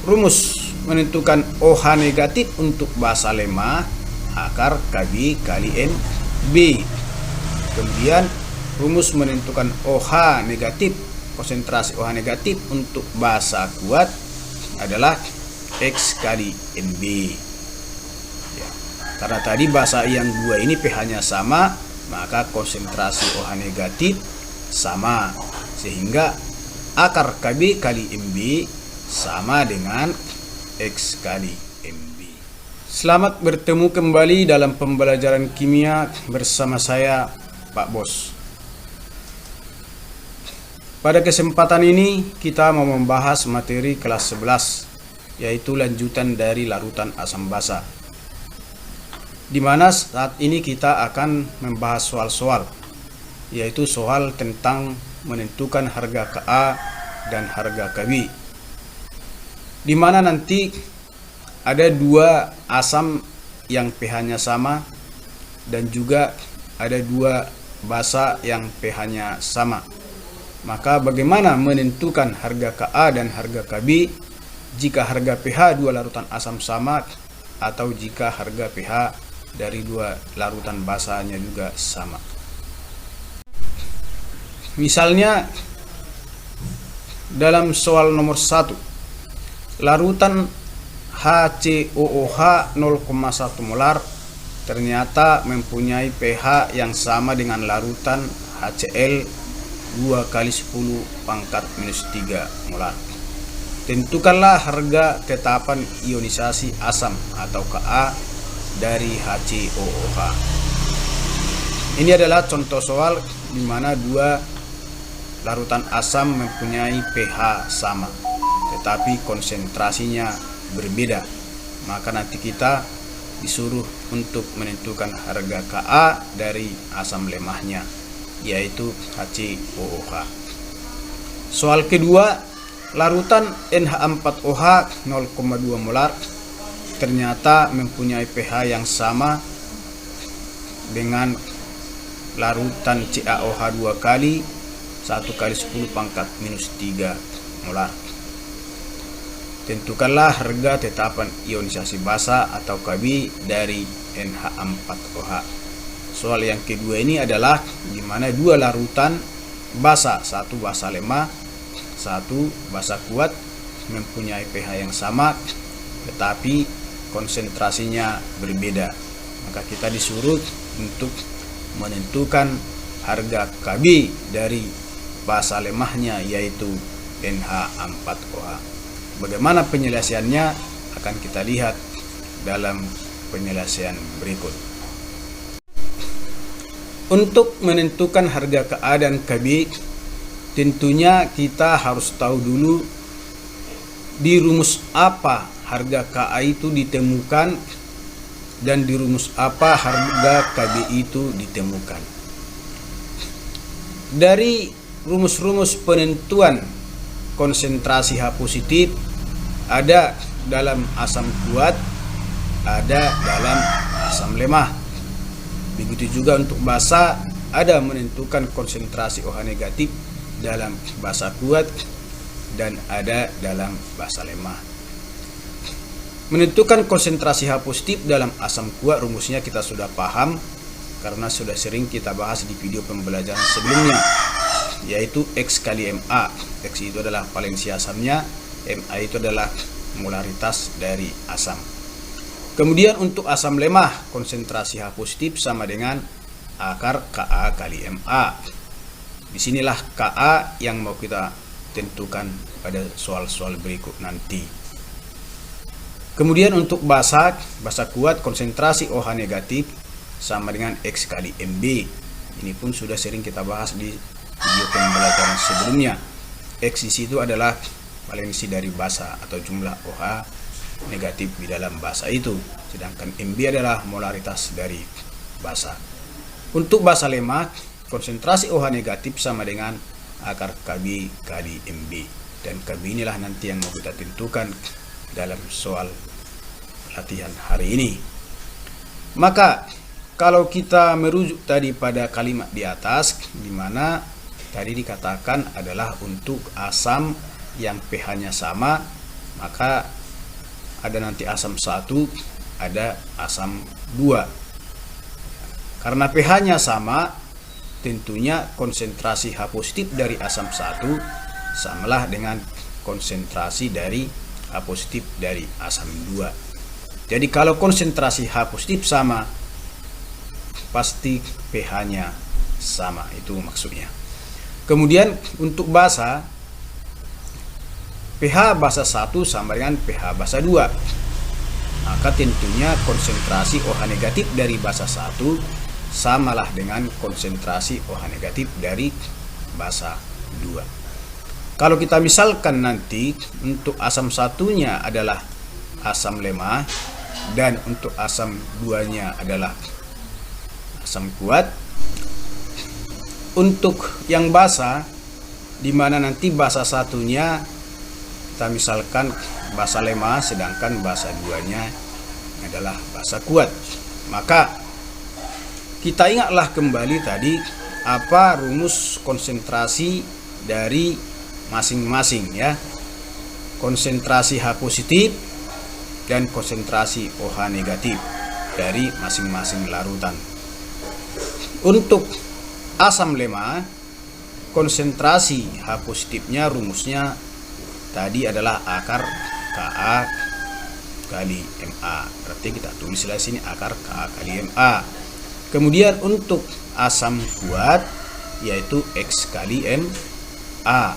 rumus menentukan OH negatif untuk basa lemah, akar KB kali NB. Kemudian rumus menentukan OH negatif, konsentrasi OH negatif untuk basa kuat adalah X kali NB. Ya, karena tadi basa yang dua ini pH-nya sama, maka konsentrasi OH negatif sama, sehingga akar KB kali MB sama dengan X kali MB. Selamat bertemu kembali dalam pembelajaran kimia bersama saya, Pak Bos. Pada kesempatan ini kita mau membahas materi kelas 11, yaitu lanjutan dari larutan asam basa, di mana saat ini kita akan membahas soal-soal, yaitu soal tentang menentukan harga Ka dan harga Kb, di mana nanti ada dua asam yang pH-nya sama dan juga ada dua basa yang pH-nya sama. Maka bagaimana menentukan harga Ka dan harga Kb jika harga pH dua larutan asam sama atau jika harga pH dari dua larutan basanya juga sama. Misalnya dalam soal nomor 1, larutan HCOOH 0,1 molar ternyata mempunyai pH yang sama dengan larutan HCl 2 kali 10 pangkat minus 3 molar. Tentukanlah harga tetapan ionisasi asam atau Ka dari HCOOH. Ini adalah contoh soal di mana dua larutan asam mempunyai pH sama, tetapi konsentrasinya berbeda. Maka nanti kita disuruh untuk menentukan harga Ka dari asam lemahnya, yaitu HCOOH. Soal kedua, larutan NH4OH 0,2 molar ternyata mempunyai pH yang sama dengan larutan CaOH 2 kali 1 kali 10 pangkat minus 3 molar. Tentukanlah harga tetapan ionisasi basa atau Kb dari NH4OH. Soal yang kedua ini adalah di mana dua larutan basa, satu basa lemah, satu basa kuat, mempunyai pH yang sama tetapi konsentrasinya berbeda. Maka kita disuruh untuk menentukan harga Kb dari basa lemahnya, yaitu NH4OH. Bagaimana penyelesaiannya akan kita lihat dalam penyelesaian berikut. Untuk menentukan harga Ka dan Kb, tentunya kita harus tahu dulu di rumus apa harga Ka itu ditemukan dan di rumus apa harga Kb itu ditemukan. Dari rumus-rumus penentuan konsentrasi H positif ada dalam asam kuat, ada dalam asam lemah. Begitu juga untuk basa, ada menentukan konsentrasi OH negatif dalam basa kuat dan ada dalam basa lemah. Menentukan konsentrasi H positif dalam asam kuat rumusnya kita sudah paham karena sudah sering kita bahas di video pembelajaran sebelumnya, yaitu X kali Ma. X itu adalah valensi asamnya, Ma itu adalah molaritas dari asam. Kemudian untuk asam lemah, konsentrasi H positif sama dengan akar Ka kali Ma. Disinilah Ka yang mau kita tentukan pada soal-soal berikut nanti. Kemudian untuk basa kuat, konsentrasi OH negatif sama dengan X kali Mb. Ini pun sudah sering kita bahas di video pembelajaran sebelumnya. X di situ adalah valensi dari basa atau jumlah OH negatif di dalam basa itu, sedangkan Mb adalah molaritas dari basa. Untuk basa lemah, konsentrasi OH negatif sama dengan akar Kb kali Mb, dan Kb inilah nanti yang mau kita tentukan dalam soal latihan hari ini. Maka kalau kita merujuk tadi pada kalimat di atas, di mana tadi dikatakan adalah untuk asam yang pH-nya sama, maka ada nanti asam 1, ada asam 2. Karena pH-nya sama, tentunya konsentrasi H positif dari asam 1 samalah dengan konsentrasi dari H positif dari asam 2. Jadi kalau konsentrasi H positif sama, pasti pH-nya sama, itu maksudnya. Kemudian untuk basa, pH basa 1 sama dengan pH basa 2. Maka tentunya konsentrasi OH negatif dari basa 1 samalah dengan konsentrasi OH negatif dari basa 2. Kalau kita misalkan nanti untuk asam 1-nya adalah asam lemah dan untuk asam 2-nya adalah asam kuat, untuk yang basa, di mana nanti basa 1-nya kita misalkan basa lemah, sedangkan basa 2-nya adalah basa kuat. Maka kita ingatlah kembali tadi apa rumus konsentrasi dari masing-masing ya. Konsentrasi H positif dan konsentrasi OH negatif dari masing-masing larutan. Untuk asam lemah, konsentrasi H positifnya rumusnya tadi adalah akar Ka kali Ma. Berarti kita tulislah sini akar Ka kali Ma. Kemudian untuk asam kuat yaitu X kali Ma.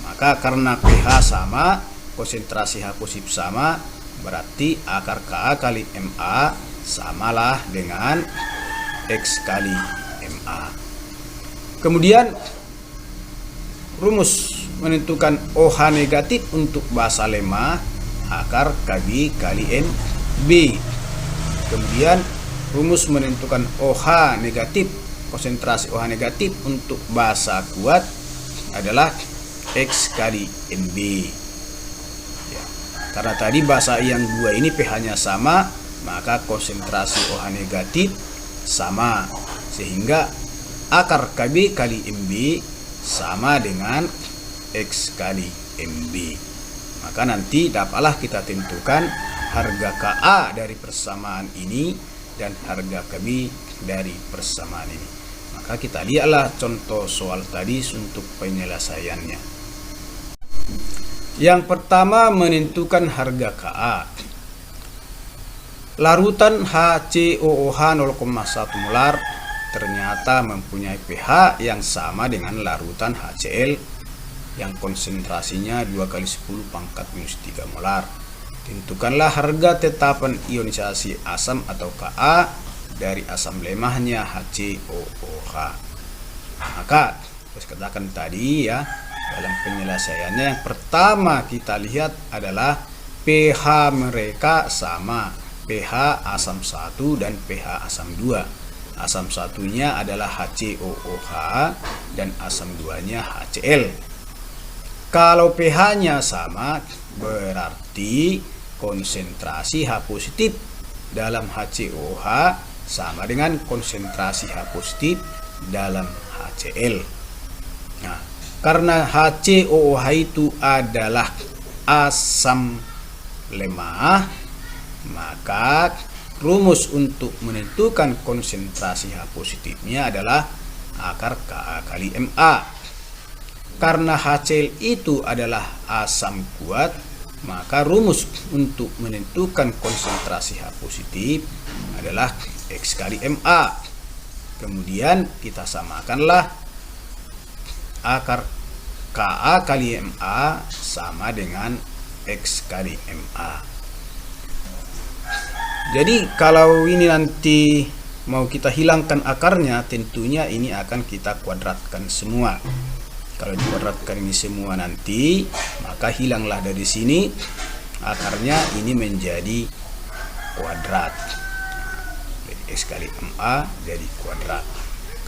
Maka karena pH sama, konsentrasi H positif sama, berarti akar Ka kali Ma samalah dengan X kali Ma. Kemudian rumus menentukan OH negatif untuk basa lemah, akar Kb kali Nb. Kemudian rumus menentukan OH negatif, konsentrasi OH negatif untuk basa kuat adalah X kali Nb. Ya. Karena tadi basa yang 2 ini pH-nya sama, maka konsentrasi OH negatif sama, sehingga akar Kb kali Mb sama dengan X kali Mb. Maka nanti dapatlah kita tentukan harga Ka dari persamaan ini dan harga Kb dari persamaan ini. Maka kita lihatlah contoh soal tadi untuk penyelesaiannya. Yang pertama menentukan harga Ka. Larutan HCOOH 0,1 molar ternyata mempunyai pH yang sama dengan larutan HCl yang konsentrasinya 2 kali 10 pangkat minus 3 molar. Tentukanlah harga tetapan ionisasi asam atau Ka dari asam lemahnya HCOOH. Maka saya katakan tadi ya, dalam penyelesaiannya yang pertama kita lihat adalah pH mereka sama, pH asam 1 dan pH asam 2. Asam satunya adalah HCOOH dan asam 2-nya HCl. Kalau pH-nya sama, berarti konsentrasi H positif dalam HCOOH sama dengan konsentrasi H positif dalam HCl. Nah, karena HCOOH itu adalah asam lemah, maka rumus untuk menentukan konsentrasi H positifnya adalah akar Ka kali Ma. Karena HCl itu adalah asam kuat, maka rumus untuk menentukan konsentrasi H positif adalah X kali Ma. Kemudian kita samakanlah akar Ka kali Ma sama dengan X kali Ma. Jadi kalau ini nanti mau kita hilangkan akarnya, tentunya ini akan kita kuadratkan semua. Kalau dikuadratkan ini semua nanti, maka hilanglah dari sini akarnya, ini menjadi kuadrat. Jadi X kali Ma jadi kuadrat.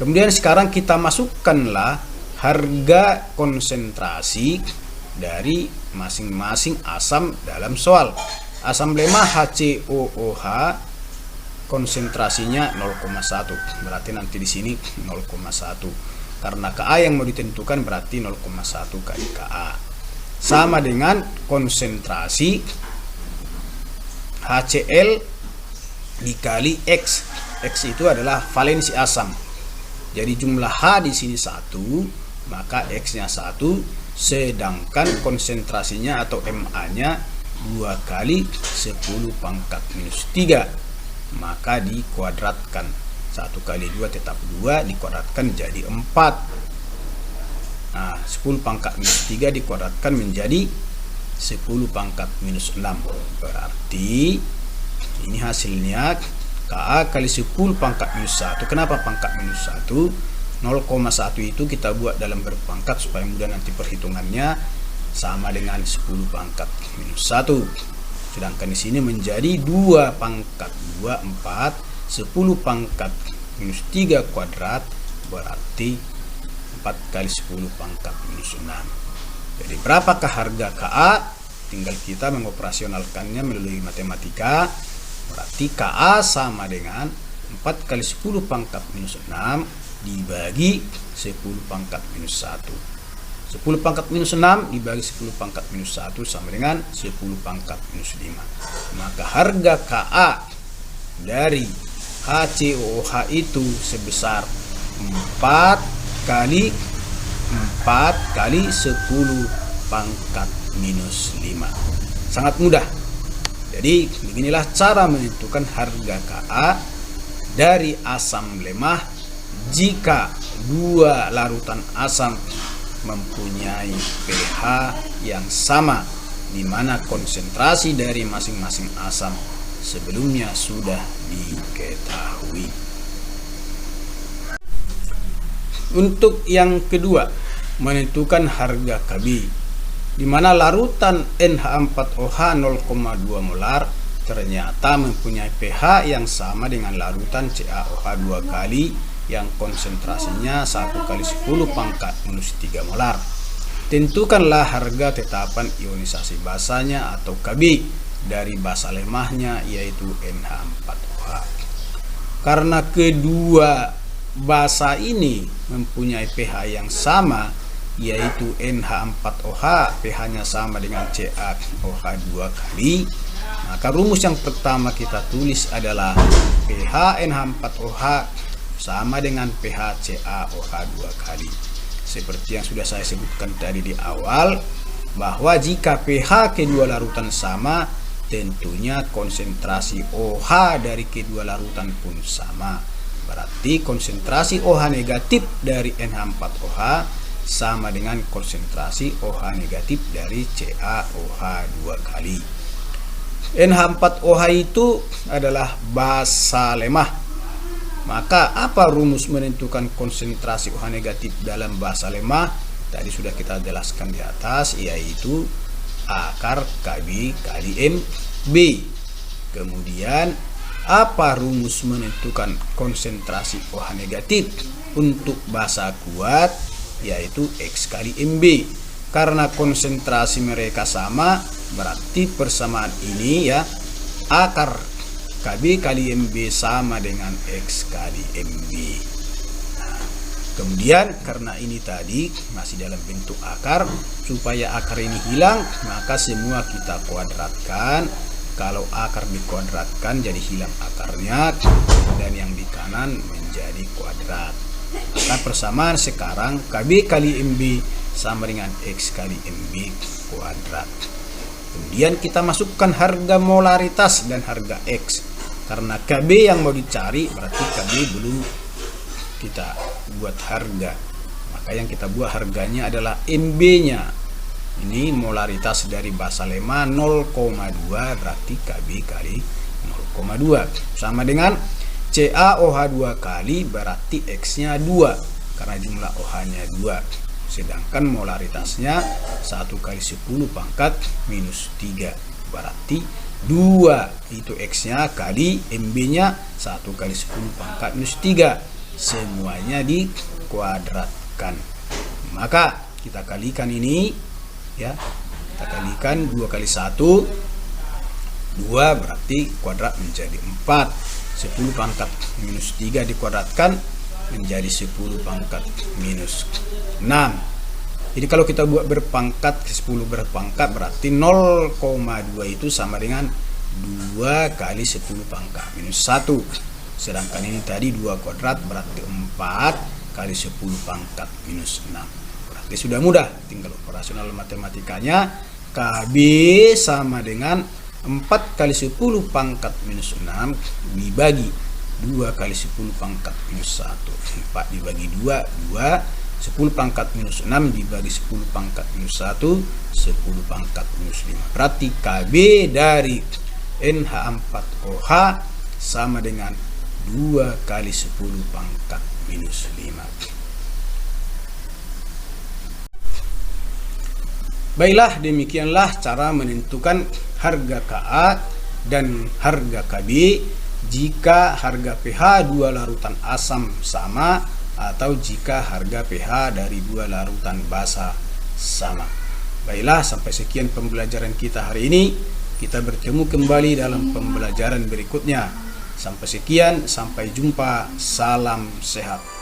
Kemudian sekarang kita masukkanlah harga konsentrasi dari masing-masing asam dalam soal. Asam lemah HCOOH konsentrasinya 0,1. Berarti nanti di sini 0,1. Karena Ka yang mau ditentukan berarti 0,1 kali Ka. sama dengan konsentrasi HCl dikali X. X itu adalah valensi asam. Jadi jumlah H di sini 1, maka X-nya 1, sedangkan konsentrasinya atau MA-nya 2 kali 10 pangkat minus 3. Maka dikuadratkan. 1 kali 2 tetap 2, dikuadratkan jadi 4. Nah, 10 pangkat minus 3 dikuadratkan menjadi 10 pangkat minus 6. Berarti ini hasilnya Ka kali 10 pangkat minus 1. Kenapa pangkat minus 1? 0,1 itu kita buat dalam berpangkat supaya mudah nanti perhitungannya, sama dengan 10 pangkat minus 1. Sedangkan di sini menjadi 2 pangkat 2, 4, 10 pangkat minus 3 kuadrat, berarti 4 kali 10 pangkat minus 6. Jadi berapakah harga Ka? Tinggal kita mengoperasionalkannya melalui matematika. Berarti Ka sama dengan 4 kali 10 pangkat minus 6 dibagi 10 pangkat minus 1. 10 pangkat minus 6 dibagi 10 pangkat minus 1 sama dengan 10 pangkat minus 5. Maka harga Ka dari HCOOH itu sebesar 4 kali 10 pangkat minus 5. Sangat mudah. Jadi beginilah cara menentukan harga Ka dari asam lemah jika dua larutan asam mempunyai pH yang sama, di mana konsentrasi dari masing-masing asam sebelumnya sudah diketahui. Untuk yang kedua, menentukan harga Kb, di mana larutan NH4OH 0,2 molar ternyata mempunyai pH yang sama dengan larutan CaOH 2 kali yang konsentrasinya 1 kali 10 pangkat minus 3 molar. Tentukanlah harga tetapan ionisasi basanya atau Kb dari basa lemahnya, yaitu NH4OH. Karena kedua basa ini mempunyai pH yang sama, yaitu NH4OH pH-nya sama dengan CaOH 2 kali, maka rumus yang pertama kita tulis adalah pH NH4OH sama dengan pH CaOH 2 kali. Seperti yang sudah saya sebutkan tadi di awal, bahwa jika pH kedua larutan sama, tentunya konsentrasi OH dari kedua larutan pun sama. Berarti konsentrasi OH negatif dari NH4OH sama dengan konsentrasi OH negatif dari CaOH 2 kali. NH4OH itu adalah basa lemah. Maka apa rumus menentukan konsentrasi OH negatif dalam basa lemah? Tadi sudah kita jelaskan di atas, yaitu akar Kb kali MB. Kemudian apa rumus menentukan konsentrasi OH negatif untuk basa kuat? Yaitu X kali MB. Karena konsentrasi mereka sama, berarti persamaan ini ya, akar Kb kali MB sama dengan X kali MB. Nah, kemudian karena ini tadi masih dalam bentuk akar, supaya akar ini hilang, maka semua kita kuadratkan. Kalau akar dikuadratkan jadi hilang akarnya, dan yang di kanan menjadi kuadrat. Maka persamaan sekarang Kb kali MB sama dengan X kali MB kuadrat. Kemudian kita masukkan harga molaritas dan harga X. Karena Kb yang mau dicari, berarti Kb belum kita buat harga. Maka yang kita buat harganya adalah MB-nya. Ini molaritas dari basa lemah 0,2, berarti Kb kali 0,2 sama dengan CaOH 2 kali, berarti X-nya 2 karena jumlah OH-nya 2. Sedangkan molaritasnya 1 kali 10 pangkat minus 3, berarti 2 itu X-nya kali MB-nya 1 kali 10 pangkat minus 3. Semuanya dikuadratkan. Maka kita kalikan ini ya. Kita kalikan 2 kali 1 2, berarti kuadrat menjadi 4. 10 pangkat minus 3 dikuadratkan menjadi 10 pangkat minus 6. Jadi kalau kita buat berpangkat 10 berpangkat berarti 0,2 itu sama dengan 2 kali 10 pangkat minus 1. Sedangkan ini tadi 2 kuadrat berarti 4 kali 10 pangkat minus 6. Berarti sudah mudah, tinggal operasional matematikanya. KB sama dengan 4 kali 10 pangkat minus 6 dibagi 2 kali 10 pangkat minus 1. 4 dibagi 2, 2. 10 pangkat minus 6 dibagi 10 pangkat minus 1, 10 pangkat minus 5. Berarti KB dari NH4OH sama dengan 2 kali 10 pangkat minus 5. Baiklah, demikianlah cara menentukan harga Ka dan harga Kb jika harga pH 2 larutan asam sama atau jika harga pH dari 2 larutan basa sama. Baiklah, sampai sekian pembelajaran kita hari ini. Kita bertemu kembali dalam pembelajaran berikutnya. Sampai sekian, sampai jumpa. Salam sehat.